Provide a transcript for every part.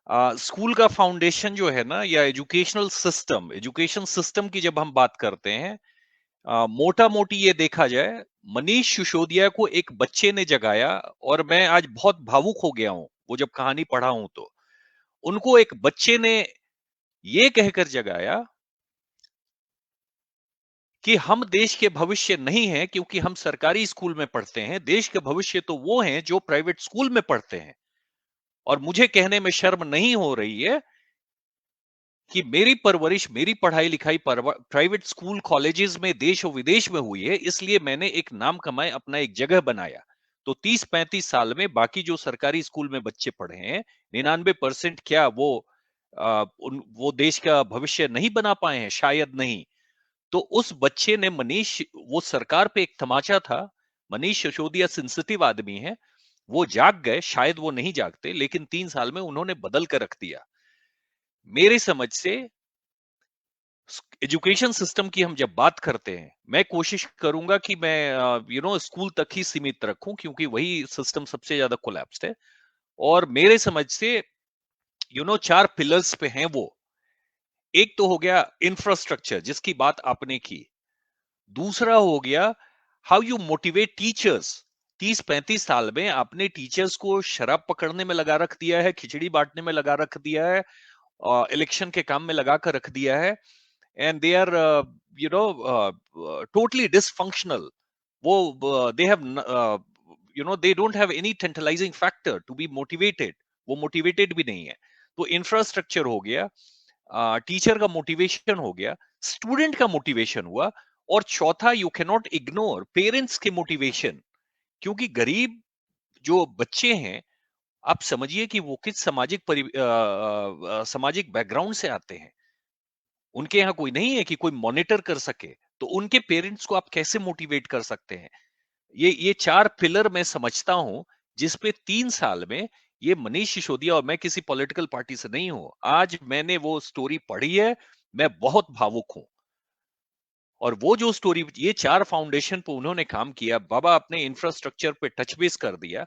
School का foundation जो है ना, या एजुकेशन सिस्टम की जब हम बात करते हैं, मोटा मोटी ये देखा जाए, मनीष सिसोदिया को एक बच्चे ने जगाया। और मैं आज बहुत भावुक हो गया हूं वो जब कहानी पढ़ा हूं तो। उनको एक बच्चे ने ये कहकर जगाया कि हम देश के भविष्य नहीं हैं क्योंकि हम सरकारी स्कूल में पढ़ते हैं। देश के भविष्य तो वो हैं जो प्राइवेट स्कूल में पढ़ते हैं। और मुझे कहने में शर्म नहीं हो रही है कि मेरी परवरिश, मेरी पढ़ाई लिखाई प्राइवेट स्कूल कॉलेजेस में देश और विदेश में हुई है, इसलिए मैंने एक नाम कमाए, अपना एक जगह बनाया। तो 30-35 साल में बाकी जो सरकारी स्कूल में बच्चे पढ़े हैं, 99% क्या वो देश का भविष्य नहीं बना पाए हैं? शायद नहीं। तो उस बच्चे ने वो सरकार पे एक तमाचा था। मनीष सिसोदिया सेंसिटिव आदमी है, वो जाग गए। शायद वो नहीं जागते, लेकिन 3 साल में उन्होंने बदल कर रख दिया। मेरे समझ से एजुकेशन सिस्टम की हम जब बात करते हैं, मैं कोशिश करूंगा कि मैं स्कूल तक ही सीमित रखूं, क्योंकि वही सिस्टम सबसे ज्यादा कोलैप्स्ड है। और मेरे समझ से 4 पिलर्स पे हैं वो। एक तो हो गया इंफ्रास्ट्रक्चर, जिसकी बात आपने की। दूसरा हो गया हाउ यू मोटिवेट टीचर्स। 30-35 साल में आपने टीचर्स को शराब पकड़ने में लगा रख दिया है, खिचड़ी बांटने में लगा रख दिया है, इलेक्शन के काम में लगा कर रख दिया है। And they are totally dysfunctional. They have they don't have any tantalising factor to be motivated. वो मोटिवेटेड भी नहीं है। तो इंफ्रास्ट्रक्चर हो गया, टीचर का मोटिवेशन हो गया, स्टूडेंट का मोटिवेशन हुआ। और चौथा, you can not ignore parents के मोटिवेशन। क्योंकि गरीब जो बच्चे हैं, आप समझिए कि वो किस सामाजिक बैकग्राउंड से आते हैं। उनके यहाँ कोई नहीं है कि कोई मॉनिटर कर सके। तो उनके पेरेंट्स को आप कैसे मोटिवेट कर सकते हैं? ये 4 पिलर मैं समझता हूं, जिसपे 3 साल में ये मनीष सिसोदिया, और मैं किसी पॉलिटिकल पार्टी से नहीं हूं, आज मैंने वो स्टोरी पढ़ी है, मैं बहुत भावुक हूं। और वो जो स्टोरी, ये 4 फाउंडेशन पे उन्होंने काम किया। बाबा अपने इंफ्रास्ट्रक्चर पे टच बेस कर दिया।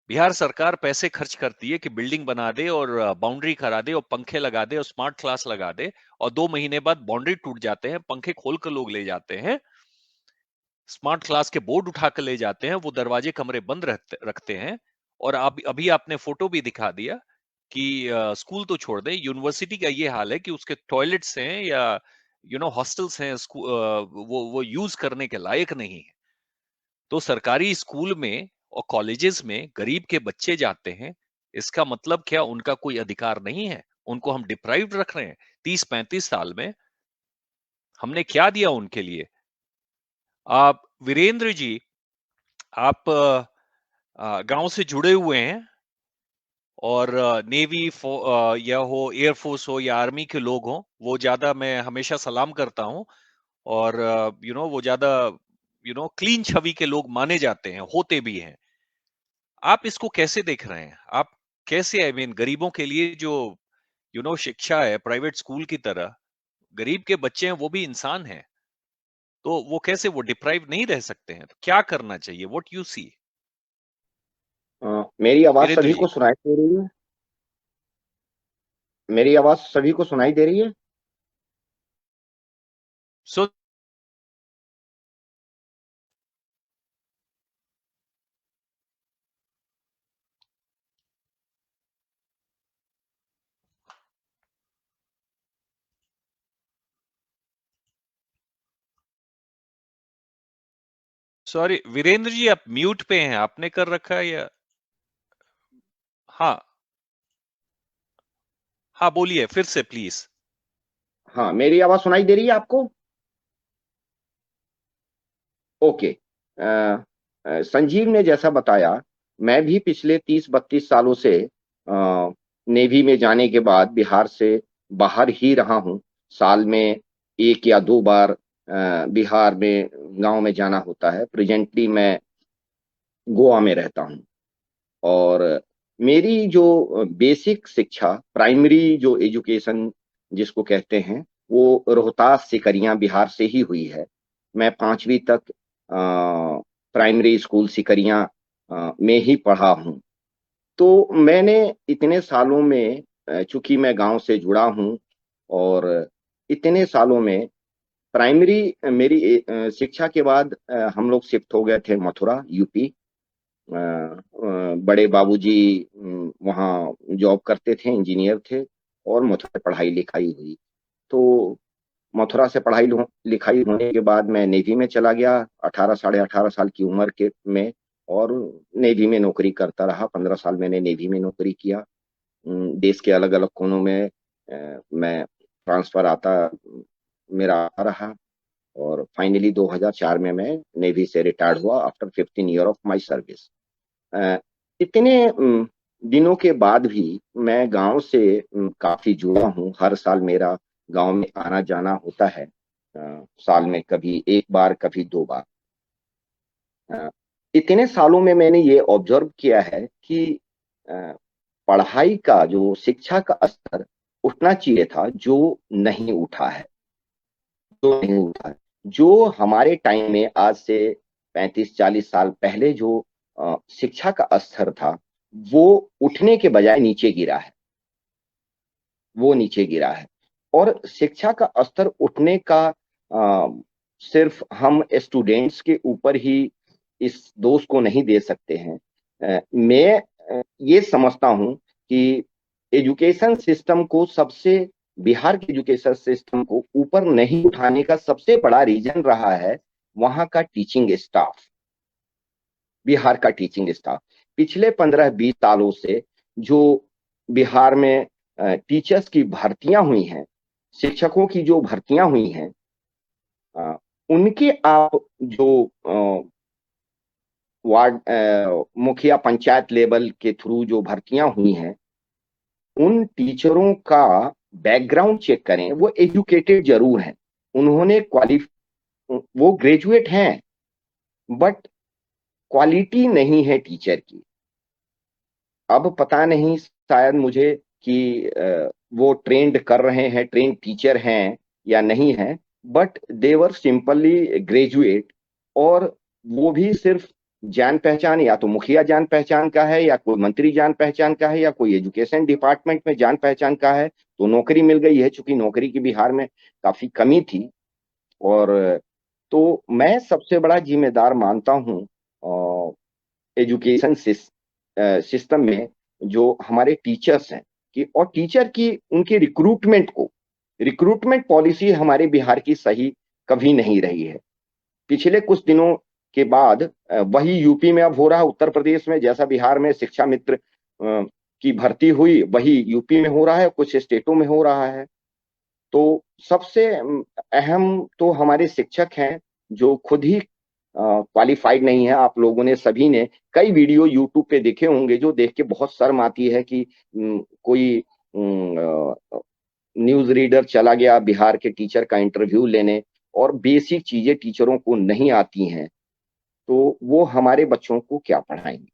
बिहार सरकार पैसे खर्च करती है कि बिल्डिंग बना दे और बाउंड्री करा दे और पंखे लगा दे और स्मार्ट क्लास लगा दे, और 2 महीने बाद बाउंड्री टूट जाते हैं, पंखे खोल कर लोग ले जाते हैं, स्मार्ट क्लास के बोर्ड उठा कर ले जाते हैं, वो दरवाजे कमरे बंद रखते हैं। और अभी आपने फोटो भी दिखा दिया कि स्कूल तो छोड़ दे, यूनिवर्सिटी का ये हाल है कि उसके टॉयलेट्स हैं या हॉस्टल्स हैं, वो यूज करने के लायक नहीं है। तो सरकारी स्कूल में और कॉलेजेस में गरीब के बच्चे जाते हैं, इसका मतलब क्या उनका कोई अधिकार नहीं है? उनको हम डिप्राइव्ड रख रहे हैं? 30-35 साल में हमने क्या दिया उनके लिए? आप वीरेंद्र जी, आप गांव से जुड़े हुए हैं, और नेवी या हो, एयरफोर्स हो, या आर्मी के लोग हो, वो ज्यादा मैं हमेशा सलाम करता हूं। और वो ज्यादा क्लीन छवि के लोग माने जाते हैं, होते भी हैं। आप इसको कैसे देख रहे हैं? आप कैसे, आई मीन, गरीबों के लिए जो शिक्षा है प्राइवेट स्कूल की तरह, गरीब के बच्चे हैं, वो भी इंसान हैं। तो वो कैसे, वो डिप्राइव नहीं रह सकते हैं? तो क्या करना चाहिए? What you see? मेरी आवाज वीरेंद्र सभी जी। को सुनाई दे रही है? मेरी आवाज सभी को सुनाई दे रही है? सो सॉरी वीरेंद्र जी, आप म्यूट पे हैं, आपने कर रखा है या? हाँ, हाँ, बोलिए फिर से प्लीज। हाँ, मेरी आवाज सुनाई दे रही है आपको? ओके। संजीव ने जैसा बताया, मैं भी पिछले 30-32 सालों से नेवी में जाने के बाद बिहार से बाहर ही रहा हूँ। साल में 1 या 2 बार बिहार में गांव में जाना होता है। प्रेजेंटली मैं गोवा में रहता हूँ। और मेरी जो बेसिक शिक्षा, प्राइमरी जो एजुकेशन जिसको कहते हैं, वो रोहतास सिकरियां बिहार से ही हुई है। मैं 5वीं तक प्राइमरी स्कूल सिकरियां में ही पढ़ा हूँ। तो मैंने इतने सालों में चूंकि मैं गांव से जुड़ा हूं और इतने सालों में प्राइमरी मेरी शिक्षा के बाद हम लोग शिफ्ट हो गए थे मथुरा, यूपी। बड़े बाबूजी वहाँ जॉब करते थे, इंजीनियर थे, और मथुरा पढ़ाई लिखाई हुई। तो मथुरा से पढ़ाई लिखाई होने के बाद मैं नेवी में चला गया 18 साढ़े 18 साल की उम्र के में, और नेवी में नौकरी करता रहा। 15 साल मैंने नेवी में नौकरी किया। देश के अलग अलग कोनों में मैं ट्रांसफर आता मेरा आता रहा, और फाइनली 2004 में मैं नेवी से रिटायर्ड हुआ after 15 year of my service. इतने दिनों के बाद भी मैं गांव से काफी जुड़ा हूँ। हर साल मेरा गांव में आना जाना होता है, साल में कभी एक बार कभी दो बार। अ, इतने सालों में मैंने ये ऑब्जर्व किया है कि अ, पढ़ाई का जो शिक्षा का स्तर उठना चाहिए था, जो नहीं उठा है, जो नहीं उठा है। जो हमारे टाइम में आज से 35-40 साल पहले जो शिक्षा का स्तर था, वो उठने के बजाय नीचे गिरा है, वो नीचे गिरा है। और शिक्षा का स्तर उठने का सिर्फ हम स्टूडेंट्स के ऊपर ही इस दोष को नहीं दे सकते हैं। मैं ये समझता हूं कि एजुकेशन सिस्टम को सबसे बिहार के एजुकेशन सिस्टम को ऊपर नहीं उठाने का सबसे बड़ा रीजन रहा है वहां का टीचिंग स्टाफ, बिहार का टीचिंग स्टाफ। पिछले 15-20 सालों से जो बिहार में टीचर्स की भर्तियां हुई हैं, शिक्षकों की जो भर्तियां हुई हैं, उनके आप जो वार्ड मुखिया पंचायत लेवल के थ्रू जो भर्तियां हुई हैं, उन टीचरों का बैकग्राउंड चेक करें, वो एजुकेटेड जरूर हैं, उन्होंने वो ग्रेजुएट हैं, बट क्वालिटी नहीं है टीचर की। अब पता नहीं, शायद मुझे कि वो ट्रेंड कर रहे हैं, ट्रेंड टीचर हैं या नहीं है, but they were simply graduate. और वो भी सिर्फ जान पहचान, या तो मुखिया जान पहचान का है, या कोई मंत्री जान पहचान का है, या कोई एजुकेशन डिपार्टमेंट में जान पहचान का है, तो नौकरी मिल गई है, चूंकि नौकरी की बिहार में काफी कमी थी। और तो मैं सबसे बड़ा जिम्मेदार मानता हूँ एजुकेशन सिस्टम में जो हमारे टीचर्स हैं, कि और टीचर की उनकी रिक्रूटमेंट पॉलिसी हमारे बिहार की सही कभी नहीं रही है। पिछले कुछ दिनों के बाद वही यूपी में अब हो रहा है, उत्तर प्रदेश में जैसा बिहार में शिक्षा मित्र की भर्ती हुई, वही यूपी में हो रहा है, कुछ स्टेटों में हो रहा है। तो सबसे अहम तो हमारे शिक्षक हैं, जो खुद ही क्वालिफाइड नहीं है। आप लोगों ने सभी ने कई वीडियो यूट्यूब पे देखे होंगे, जो देख के बहुत शर्म आती है कि कोई न्यूज रीडर चला गया बिहार के टीचर का इंटरव्यू लेने, और बेसिक चीजें टीचरों को नहीं आती हैं, तो वो हमारे बच्चों को क्या पढ़ाएंगे।